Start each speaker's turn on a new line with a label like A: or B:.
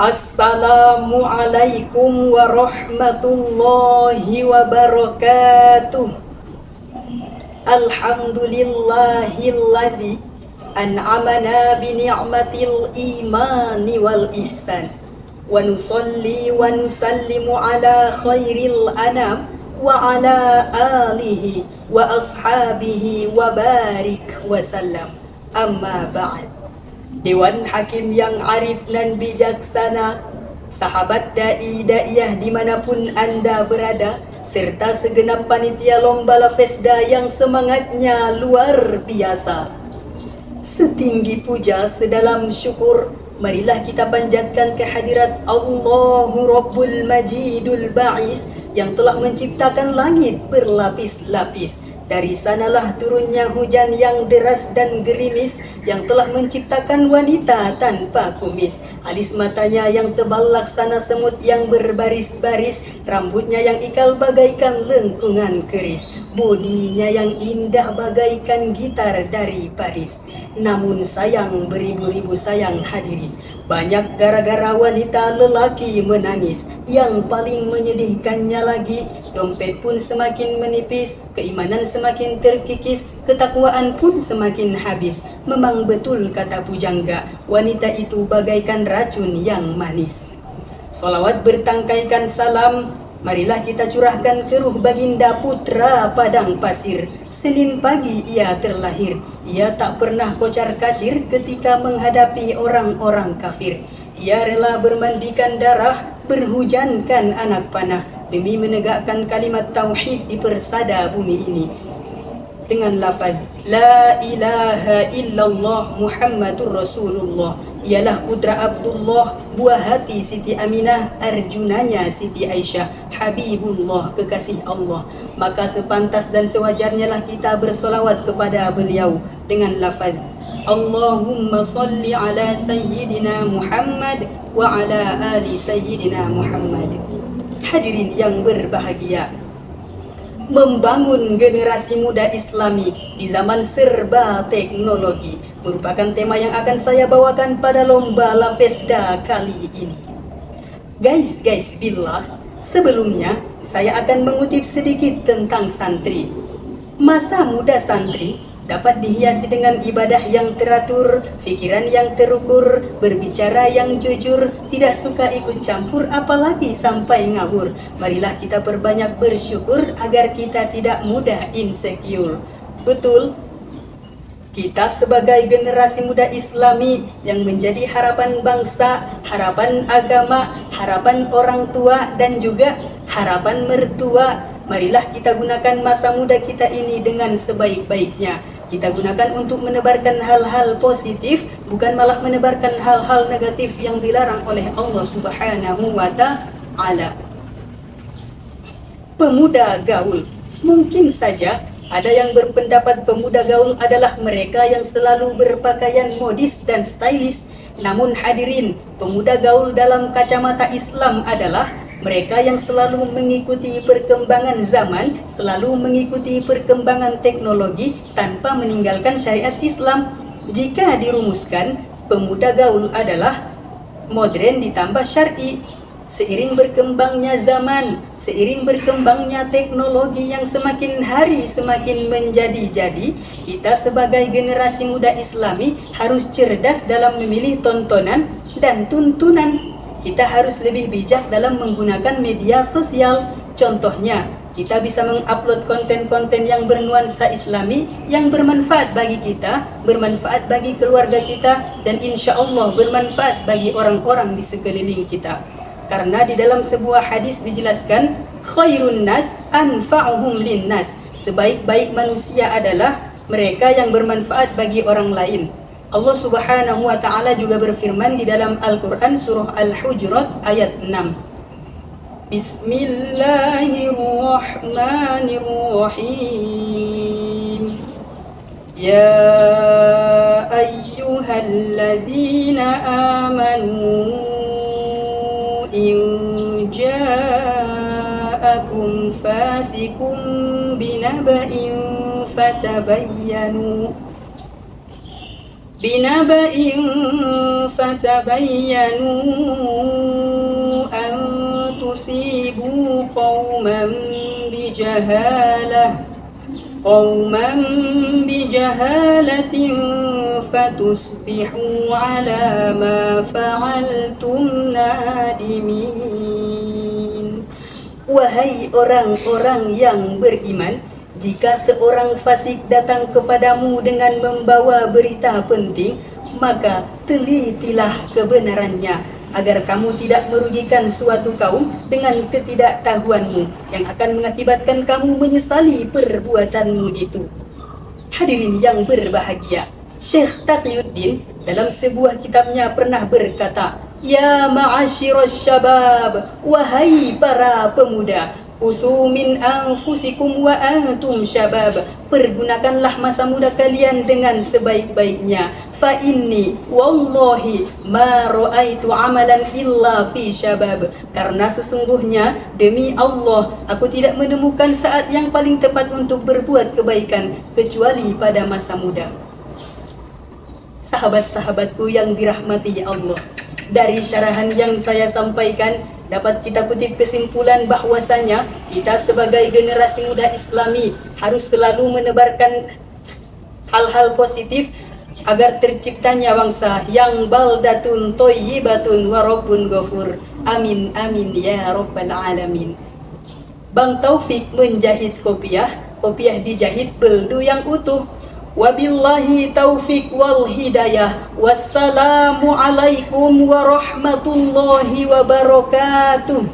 A: Assalamualaikum warahmatullahi wabarakatuh. Alhamdulillahilladzi an'amana bi ni'matil imani wal ihsan. Wa nusalli wa nusallimu ala khairil anam wa ala alihi wa ashabihi wa barik wa sallam. Amma ba'd. Dewan Hakim yang arif dan bijaksana, sahabat da'i da'iyah dimanapun anda berada, serta segenap panitia lomba Lafesda yang semangatnya luar biasa. Setinggi puja, sedalam syukur, marilah kita panjatkan kehadirat Allahu Rabbul Majidul Ba'is yang telah menciptakan langit berlapis-lapis. Dari sanalah turunnya hujan yang deras dan gerimis, yang telah menciptakan wanita tanpa kumis. Alis matanya yang tebal laksana semut yang berbaris-baris, rambutnya yang ikal bagaikan lengkungan keris, bodinya yang indah bagaikan gitar dari Paris. Namun sayang, beribu-ribu sayang hadirin, banyak gara-gara wanita lelaki menangis. Yang paling menyedihkannya lagi, dompet pun semakin menipis, keimanan semakin terkikis, ketakwaan pun semakin habis. Memang betul kata pujangga, wanita itu bagaikan racun yang manis. Salawat bertangkaikan salam, marilah kita curahkan ke ruh baginda putra padang pasir. Senin pagi ia terlahir, ia tak pernah kocar-kacir ketika menghadapi orang-orang kafir. Ia rela bermandikan darah, berhujankan anak panah, demi menegakkan kalimat tauhid di persada bumi ini. Dengan lafaz La ilaha illallah Muhammadur Rasulullah, ialah putra Abdullah, buah hati Siti Aminah, arjunanya Siti Aisyah, Habibullah, kekasih Allah. Maka sepantas dan sewajarnya lah kita bersolawat kepada beliau dengan lafaz Allahumma salli ala Sayyidina Muhammad wa ala ali Sayyidina Muhammad. Hadirin yang berbahagia, membangun generasi muda Islami di zaman serba teknologi merupakan tema yang akan saya bawakan pada lomba Lafesda kali ini. Guys, billah, sebelumnya saya akan mengutip sedikit tentang santri. Masa muda santri dapat dihiasi dengan ibadah yang teratur, fikiran yang terukur, berbicara yang jujur, tidak suka ikut campur apalagi sampai ngawur. Marilah kita perbanyak bersyukur agar kita tidak mudah insecure. Betul, kita sebagai generasi muda Islami yang menjadi harapan bangsa, harapan agama, harapan orang tua dan juga harapan mertua, marilah kita gunakan masa muda kita ini dengan sebaik-baiknya. Kita gunakan untuk menebarkan hal-hal positif, bukan malah menebarkan hal-hal negatif yang dilarang oleh Allah Subhanahu wa ta'ala. Pemuda gaul. Mungkin saja ada yang berpendapat pemuda gaul adalah mereka yang selalu berpakaian modis dan stylish. Namun hadirin, pemuda gaul dalam kacamata Islam adalah mereka yang selalu mengikuti perkembangan zaman, selalu mengikuti perkembangan teknologi tanpa meninggalkan syariat Islam. Jika dirumuskan, pemuda gaul adalah modern ditambah syar'i. Seiring berkembangnya zaman, seiring berkembangnya teknologi yang semakin hari semakin menjadi-jadi, kita sebagai generasi muda Islami harus cerdas dalam memilih tontonan dan tuntunan. Kita harus lebih bijak dalam menggunakan media sosial. Contohnya, kita bisa mengupload konten-konten yang bernuansa Islami, yang bermanfaat bagi kita, bermanfaat bagi keluarga kita, dan insya Allah bermanfaat bagi orang-orang di sekeliling kita. Karena di dalam sebuah hadis dijelaskan, khairun nas anfa'uhum linnas. Sebaik-baik manusia adalah mereka yang bermanfaat bagi orang lain. Allah Subhanahu wa ta'ala juga berfirman di dalam Al-Quran surah Al-Hujurat ayat 6. Bismillahirrahmanirrahim. Ya ayyuhalladzina amanu in ja'akum fasikum binaba'in fatabayyanu. بنبأ فتبينوا أن تصيبوا قوما بجهالة فتصبحوا على ما فعلتم نادمين. Wahai orang-orang yang beriman, jika seorang fasik datang kepadamu dengan membawa berita penting, maka telitilah kebenarannya, agar kamu tidak merugikan suatu kaum dengan ketidaktahuanmu yang akan mengakibatkan kamu menyesali perbuatanmu itu. Hadirin yang berbahagia, Syekh Taqiyuddin dalam sebuah kitabnya pernah berkata, "Ya ma'asyiras syabab, wahai para pemuda, uthu min anfusikum wa antum syabab, pergunakanlah masa muda kalian dengan sebaik-baiknya. Fa inni wallahi ma ra'aitu amalan illa fi syabab, karena sesungguhnya demi Allah aku tidak menemukan saat yang paling tepat untuk berbuat kebaikan kecuali pada masa muda." Sahabat-sahabatku yang dirahmati Allah, dari syarahan yang saya sampaikan dapat kita kutip kesimpulan bahwasanya kita sebagai generasi muda Islami harus selalu menebarkan hal-hal positif agar terciptanya bangsa yang baldatun thayyibatun wa rabbun ghafur. Amin amin ya rabbal alamin. Bang Taufik menjahit kopiah dijahit beldu yang utuh. Wabillahi taufik wal hidayah. Wassalamu alaikum warahmatullahi wabarakatuh.